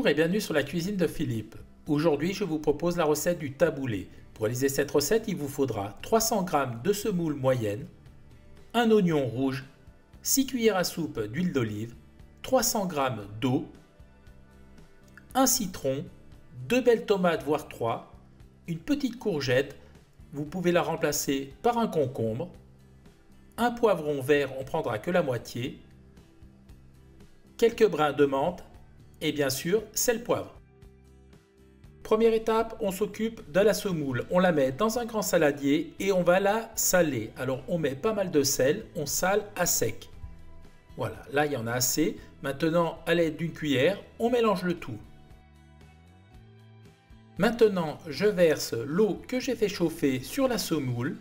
Bonjour et bienvenue sur la cuisine de Philippe. Aujourd'hui, je vous propose la recette du taboulé. Pour réaliser cette recette, il vous faudra 300 g de semoule moyenne, un oignon rouge, 6 cuillères à soupe d'huile d'olive, 300 g d'eau, un citron, 2 belles tomates voire 3, une petite courgette, vous pouvez la remplacer par un concombre, un poivron vert, on prendra que la moitié, quelques brins de menthe et bien sûr sel poivre. Première étape, on s'occupe de la semoule. On la met dans un grand saladier et on va la saler. Alors on met pas mal de sel, on sale à sec. Voilà, là il y en a assez. Maintenant, à l'aide d'une cuillère, on mélange le tout. Maintenant, je verse l'eau que j'ai fait chauffer sur la semoule.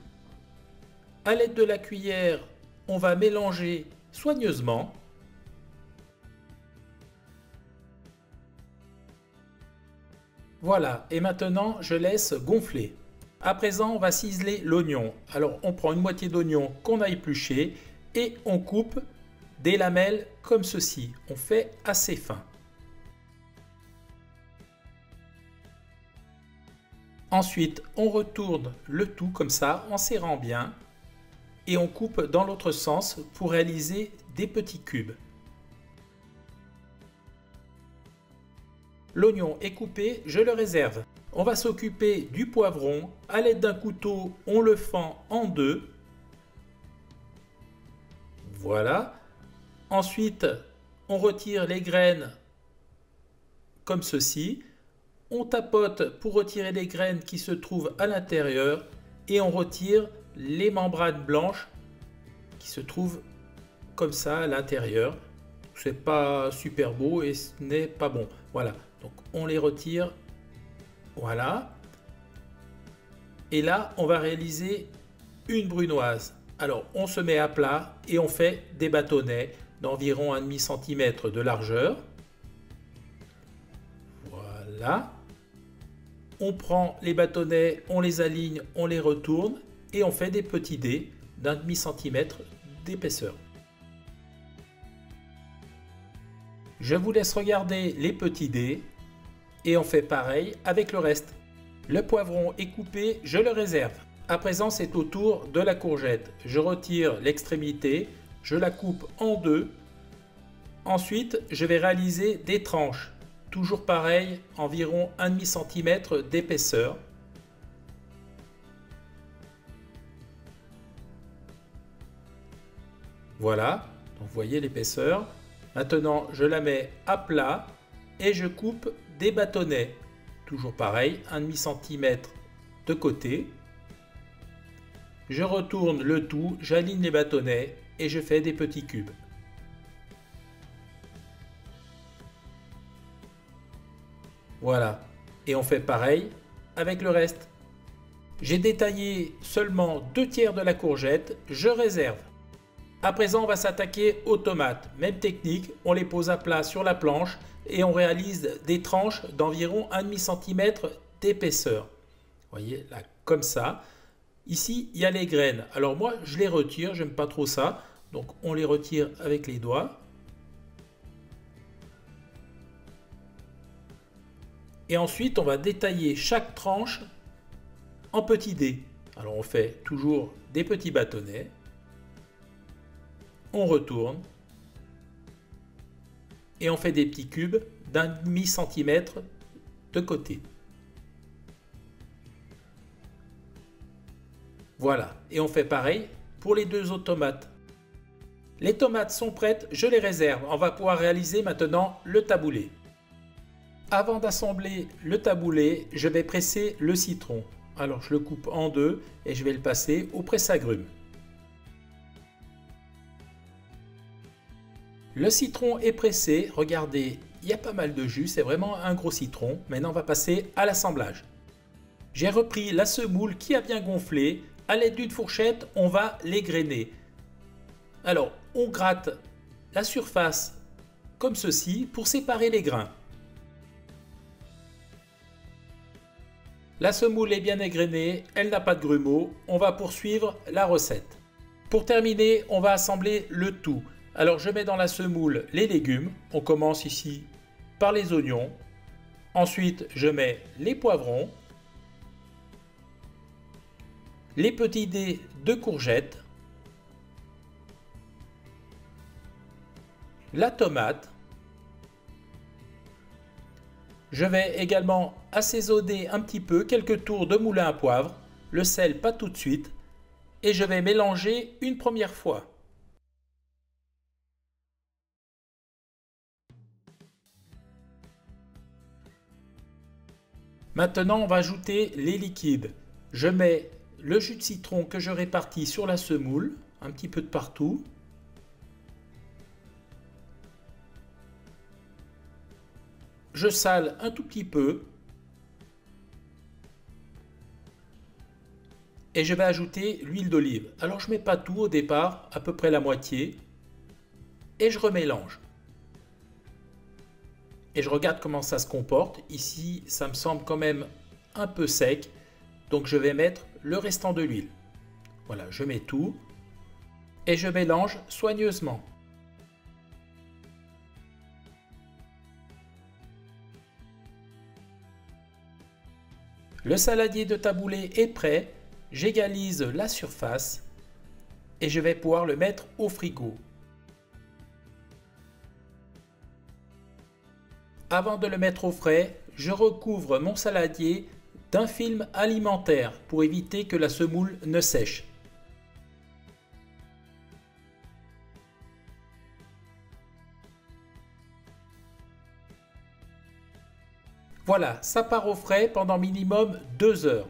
À l'aide de la cuillère, on va mélanger soigneusement. Voilà, et maintenant je laisse gonfler. À présent, on va ciseler l'oignon. Alors on prend une moitié d'oignon qu'on a épluché et on coupe des lamelles comme ceci. On fait assez fin. Ensuite, on retourne le tout comme ça en serrant bien et on coupe dans l'autre sens pour réaliser des petits cubes. L'oignon est coupé, je le réserve. On va s'occuper du poivron. À l'aide d'un couteau, on le fend en deux. Voilà. Ensuite, on retire les graines comme ceci. On tapote pour retirer les graines qui se trouvent à l'intérieur et on retire les membranes blanches qui se trouvent comme ça à l'intérieur. C'est pas super beau et ce n'est pas bon. Voilà, donc on les retire. Voilà. Et là, on va réaliser une brunoise. Alors, on se met à plat et on fait des bâtonnets d'environ 1,5 cm de largeur. Voilà. On prend les bâtonnets, on les aligne, on les retourne et on fait des petits dés d'1,5 cm d'épaisseur. Je vous laisse regarder les petits dés et on fait pareil avec le reste. Le poivron est coupé, je le réserve. À présent, c'est au tour de la courgette. Je retire l'extrémité, je la coupe en deux. Ensuite, je vais réaliser des tranches. Toujours pareil, environ 1,5 cm d'épaisseur. Voilà, donc vous voyez l'épaisseur. Maintenant, je la mets à plat et je coupe des bâtonnets. Toujours pareil, 1,5 cm de côté. Je retourne le tout, j'aligne les bâtonnets et je fais des petits cubes. Voilà, et on fait pareil avec le reste. J'ai détaillé seulement 2/3 de la courgette, je réserve. À présent, on va s'attaquer aux tomates. Même technique, on les pose à plat sur la planche et on réalise des tranches d'environ 1,5 cm d'épaisseur. Vous voyez, là, comme ça. Ici, il y a les graines. Alors moi, je les retire, j'aime pas trop ça. Donc, on les retire avec les doigts. Et ensuite, on va détailler chaque tranche en petits dés. Alors, on fait toujours des petits bâtonnets. On retourne et on fait des petits cubes d'1,5 cm de côté. Voilà, et on fait pareil pour les deux autres tomates. Les tomates sont prêtes, je les réserve. On va pouvoir réaliser maintenant le taboulé. Avant d'assembler le taboulé, je vais presser le citron. Alors je le coupe en deux et je vais le passer au presse-agrumes. Le citron est pressé, regardez, il y a pas mal de jus, c'est vraiment un gros citron. Maintenant, on va passer à l'assemblage. J'ai repris la semoule qui a bien gonflé. À l'aide d'une fourchette, on va l'égrainer. Alors, on gratte la surface comme ceci pour séparer les grains. La semoule est bien égrenée, elle n'a pas de grumeaux. On va poursuivre la recette. Pour terminer, on va assembler le tout. Alors je mets dans la semoule les légumes. On commence ici par les oignons. Ensuite, je mets les poivrons, les petits dés de courgettes, la tomate. Je vais également assaisonner un petit peu, quelques tours de moulin à poivre, le sel pas tout de suite, et je vais mélanger une première fois. Maintenant, on va ajouter les liquides. Je mets le jus de citron que je répartis sur la semoule, un petit peu de partout. Je sale un tout petit peu. Et je vais ajouter l'huile d'olive. Alors je ne mets pas tout au départ, à peu près la moitié. Et je remélange. Et je regarde comment ça se comporte. Ici, ça me semble quand même un peu sec. Donc je vais mettre le restant de l'huile. Voilà, je mets tout. Et je mélange soigneusement. Le saladier de taboulé est prêt. J'égalise la surface. Et je vais pouvoir le mettre au frigo. Avant de le mettre au frais, je recouvre mon saladier d'un film alimentaire pour éviter que la semoule ne sèche. Voilà, ça part au frais pendant minimum 2 heures.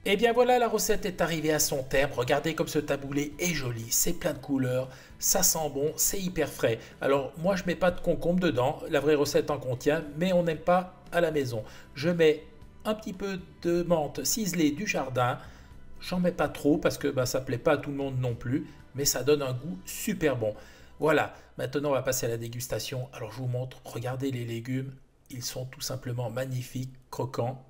Et bien voilà, la recette est arrivée à son terme. Regardez comme ce taboulé est joli, c'est plein de couleurs, ça sent bon, c'est hyper frais. Alors moi je mets pas de concombre dedans, la vraie recette en contient, mais on n'aime pas à la maison. Je mets un petit peu de menthe ciselée du jardin, j'en mets pas trop parce que ça plaît pas à tout le monde non plus, mais ça donne un goût super bon. Voilà, maintenant on va passer à la dégustation. Alors je vous montre, regardez les légumes, ils sont tout simplement magnifiques, croquants.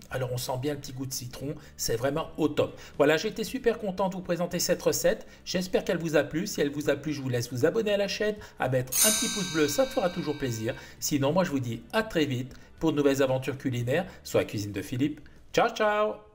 Alors on sent bien le petit goût de citron, c'est vraiment au top. Voilà, j'ai été super content de vous présenter cette recette. J'espère qu'elle vous a plu. Si elle vous a plu, je vous laisse vous abonner à la chaîne, à mettre un petit pouce bleu, ça me fera toujours plaisir. Sinon, moi je vous dis à très vite pour de nouvelles aventures culinaires sur la cuisine de Philippe. Ciao ciao!